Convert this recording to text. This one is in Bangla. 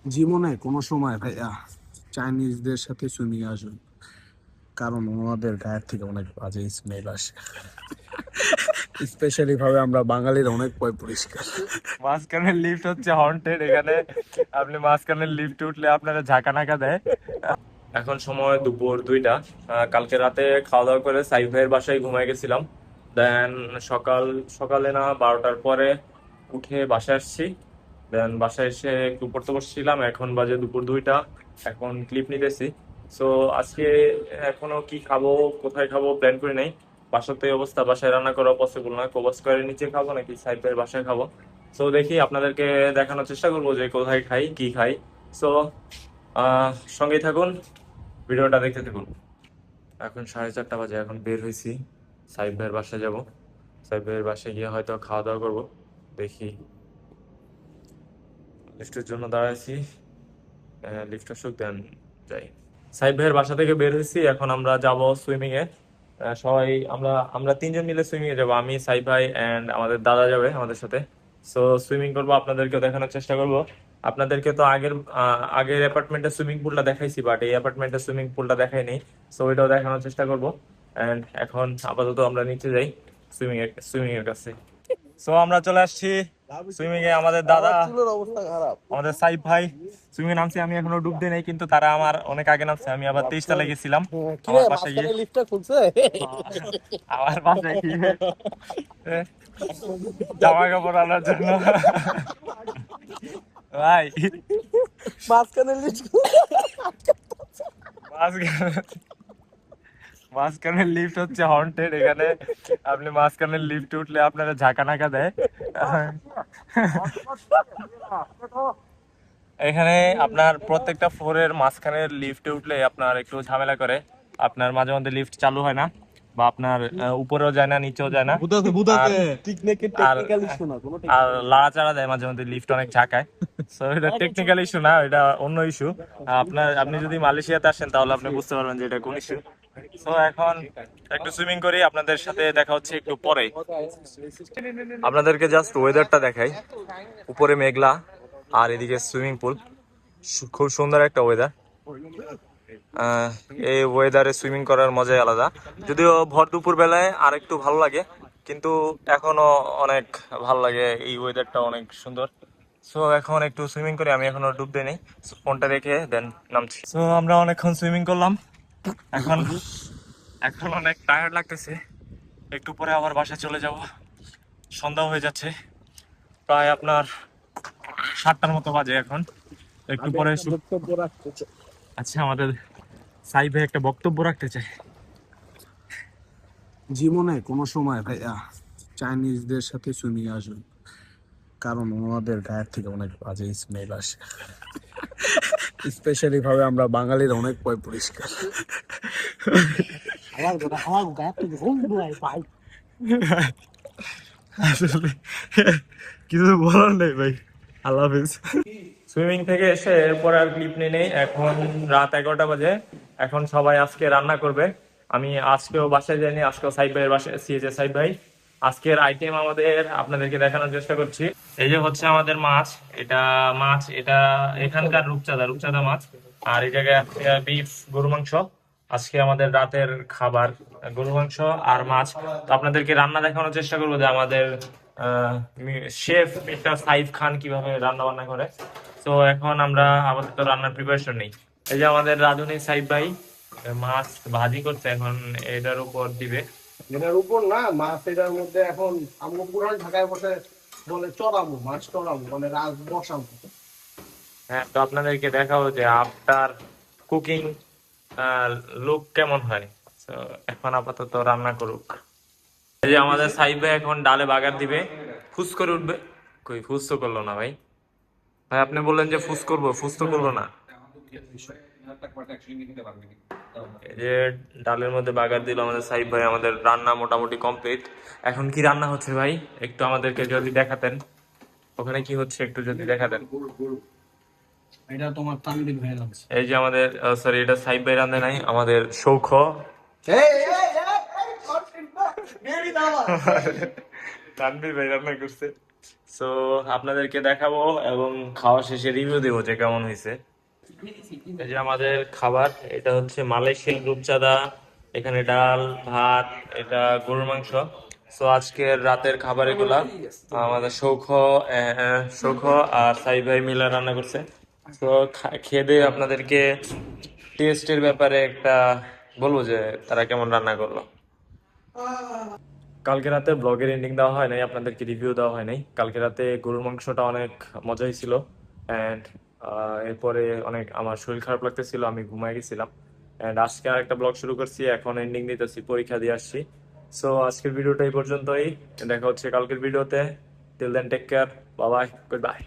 জীবনে কোনো সময় ভাইয়া চাইনিজদের সাথে সুইমিং আসুন, কারণ ওনাদের গায়ের থেকে অনেক বাজে স্মেল আসে। স্পেশালি ভাবে আমরা বাঙালির অনেক পরিষ্কার। মাঝখানের লিফট হচ্ছে হন্টেড। এখানে আপনি মাঝখানের লিফটে উঠলে আপনারা ঝাঁকা নাকা দেয়। এখন সময় দুপুর 2টা। কালকে রাতে খাওয়া দাওয়া করে সাইফ ভাইয়ের বাসায় ঘুমাই গেছিলাম। দেন সকালে না 12টার পরে উঠে বাসায় আসছি। দেন বাসায় এসে একটু পড়তে বসছিলাম। এখন বাজে দুপুর 2টা। এখন ক্লিপ নিতেছি। সো আজকে এখনো কি খাবো, কোথায় খাবো প্ল্যান করি নাই। বাসাতে এই অবস্থা, বাসায় রান্না করা পসিবল না। কোবা স্কোয়ারের নিচে খাবো নাকি সাইফ ভাইয়ের বাসায় খাবো। সো দেখি, আপনাদেরকে দেখানোর চেষ্টা করবো যে কোথায় খাই, কি খাই। সো সঙ্গেই থাকুন, ভিডিওটা দেখতে থাকুন। এখন 4:30 বাজে। এখন বের হয়েছি, সাইফ ভাইয়ের বাসায় যাব। সাইফ ভাইয়ের বাসায় গিয়ে হয়তো খাওয়া দাওয়া করবো। দেখি, লিফটের জন্য দাঁড়াইছি। লিফট আসুক দেন যাই। সাইফ ভাইয়ের বাসা থেকে বের হয়েছি, এখন আমরা যাব সুইমিং এ। সবাই আমরা আমরা 3জন মিলে সুইমিং এ যাবো। আমি, সাইফ ভাই এন্ড আমাদের দাদা যাবে আমাদের সাথে। সো সুইমিং করবো, আপনাদেরকে দেখানোর চেষ্টা করব। আপনাদেরকে তো আগের অ্যাপার্টমেন্টের সুইমিং পুলটা দেখাইছি, বাট এই অ্যাপার্টমেন্টের সুইমিং পুলটা দেখাইনি। সো ওইটাও দেখানোর চেষ্টা করব। এন্ড এখন আপাতত আমরা নিচে যাই সুইমিং এর কাছে। সো আমরা চলে আসছি সুইমিং এ। আমাদের দাদা, আমাদের সাইফ ভাই সুইমিং নামছে। আমি এখনো ডুব দিই নাই, কিন্তু তারা আমার অনেক আগে নামছে। আমি আবার 23 তলায় গেছিলাম আমার বাসায় গিয়ে। লিফটটা খুলছে আমার বাসায় গিয়ে জামা কাপড় আনার জন্য ভাই মাঝখানে লিফট। মাঝখানের লিফট হচ্ছে হন্টেড। এখানে আপনি মাঝখানের লিফটে উঠলে আপনারা ঝাঁকা নাকা দেয়। এখানে আপনার প্রত্যেকটা ফ্লোরের মাঝখানের লিফটে উঠলে আপনার একটু ঝামেলা করে। আপনার মাঝে মধ্যে লিফট চালু হয় না, বা আপনার উপরেও যায় না, নিচেও যায় না, আর আর লাড়াচাড়া দেয় মাঝে মধ্যে, লিফট অনেক ঝাঁকায়। সো এটা টেকনিক্যাল ইস্যু না, এটা অন্য ইস্যু। আপনি যদি মালয়েশিয়াতে আসেন তাহলে আপনি বুঝতে পারবেন যে এটা কোন ইস্যু। সো এখন একটু সুইমিং করি, আপনাদের সাথে দেখা হচ্ছে একটু পরে। আপনাদেরকে জাস্ট ওয়েদারটা দেখাই। উপরে মেঘলা, আর এদিকে সুইমিং পুল। খুব সুন্দর একটা ওয়েদার। এই ওয়েদারে সুইমিং করার মজাই আলাদা। যদিও ভর দুপুর বেলায় আর একটু ভালো লাগে, কিন্তু এখনো অনেক ভালো লাগে। এই ওয়েদারটা অনেক সুন্দর। সো এখন একটু সুইমিং করি। আমি এখনো ডুব দিই নাই, ফোনটা রেখে দেন নামছি। সো আমরা অনেকক্ষণ সুইমিং করলাম। এখন এখন অনেক টায়ার্ড লাগতেছে। একটু পরে আবার বাসায় চলে যাব। সন্ধ্যা হয়ে যাচ্ছে, প্রায় আপনার 7টার মতো বাজে এখন। একটু পরে আচ্ছা, আমাদের সাইফে একটা বক্তব্য রাখতে চাই। জীবনে কোনো সময় ভাইয়া চাইনিজদের সাথে সুইমিং আসুন, কারণ ওনাদের গায়ের থেকে অনেক বাজে স্মেল আসে। স্পেশালি ভাবে আমরা বাঙালির অনেক পরিষ্কার। আসলে কিছু বলার নেই ভাই। আল্লাহ হাফিজ। সুইমিং থেকে এসে এরপর আর ক্লিপ নেই। এখন রাত 11টা বাজে। এখন সবাই আজকে রান্না করবে। আমি আজকেও বাসায় যাইনি, আজকেও সাইফ ভাইয়ের বাসায় সিএজে। সাইফ ভাই আজকের আইটেম আমাদের আপনাদেরকে দেখানোর চেষ্টা করছি। এই যে হচ্ছে আমাদের মাছ। এটা এখানকার রূপচাঁদা মাছ। আর এই জায়গায় বিফ, গরু মাংস। আজকে আমাদের রাতের খাবার গরু মাংস আর মাছ। তো আপনাদেরকে রান্না দেখানোর চেষ্টা করবো যে আমাদের শেফ মিস্টার সাইফ খান কিভাবে রান্না বান্না করে। তো এখন আমরা আপাতত রান্নার প্রিপারেশন নেই। এই যে আমাদের রাঁধুনি সাইফ ভাই মাছ ভাজি করছে, এখন এটার উপর দিবে। এটার উপর না, মাছ এটার মধ্যে এখন আমগো পুরান ঢাকায় বসে বলে চড়াবো, মাছ চড়াবো, মানে রাজ বসাবো। হ্যাঁ, তো আপনাদেরকে দেখাবো যে আফটার কুকিং লুক কেমন হয়। তো এখন আপাতত রান্না করুক। এই যে আমাদের সাইফ ভাই এখন ডালে বাগার দিবে, ফুস করে উঠবে। কই ফুস তো করলো না ভাই। ভাই আপনি বললেন যে ফুস করবো, ফুস তো করলো না। এই যে ডালের মধ্যে বাগার দিল আমাদের সাইফ ভাই। আমাদের রান্না মোটামুটি কমপ্লিট। এখন কি রান্না হচ্ছে ভাই একটু আমাদেরকে যদি দেখাতেন, ওখানে কি হচ্ছে একটু যদি দেখাতেন। এটা তোমার তানভীর ভাই লাগছে। এই যে আমাদের সরি, এটা সাইফ ভাই রান্ধে নাই, আমাদের সৌখ। তানভীর ভাই রান্না করছে। সো আপনাদেরকে দেখাবো এবং খাওয়া শেষে রিভিউ দেবো যে কেমন হয়েছে। এই যে আমাদের খাবার, এটা হচ্ছে মালয়েশিয়ান রূপচাঁদা, এখানে ডাল ভাত, এটা গরুর মাংস। সো আজকের রাতের খাবার এগুলা আমাদের সৌখ আর সাই ভাই মিলে রান্না করছে। তো খেয়ে দিয়ে আপনাদেরকে টেস্টের ব্যাপারে একটা বলবো যে তারা কেমন রান্না করলো। কালকে রাতে ব্লগের এন্ডিং দেওয়া হয় নাই, আপনাদেরকে রিভিউ দেওয়া হয় নাই। কালকে রাতে গরুর মাংসটা অনেক মজা হয়েছিল অ্যান্ড এরপরে অনেক আমার শরীর খারাপ লাগতেছিল, আমি ঘুমাই গেছিলাম। অ্যান্ড আজকে আর একটা ব্লগ শুরু করছি, এখন এন্ডিং দিতেছি, পরীক্ষা দিয়ে আসছি। সো আজকের ভিডিওটা এই পর্যন্তই, দেখা হচ্ছে কালকের ভিডিওতে। Till then take care, bye bye, good by.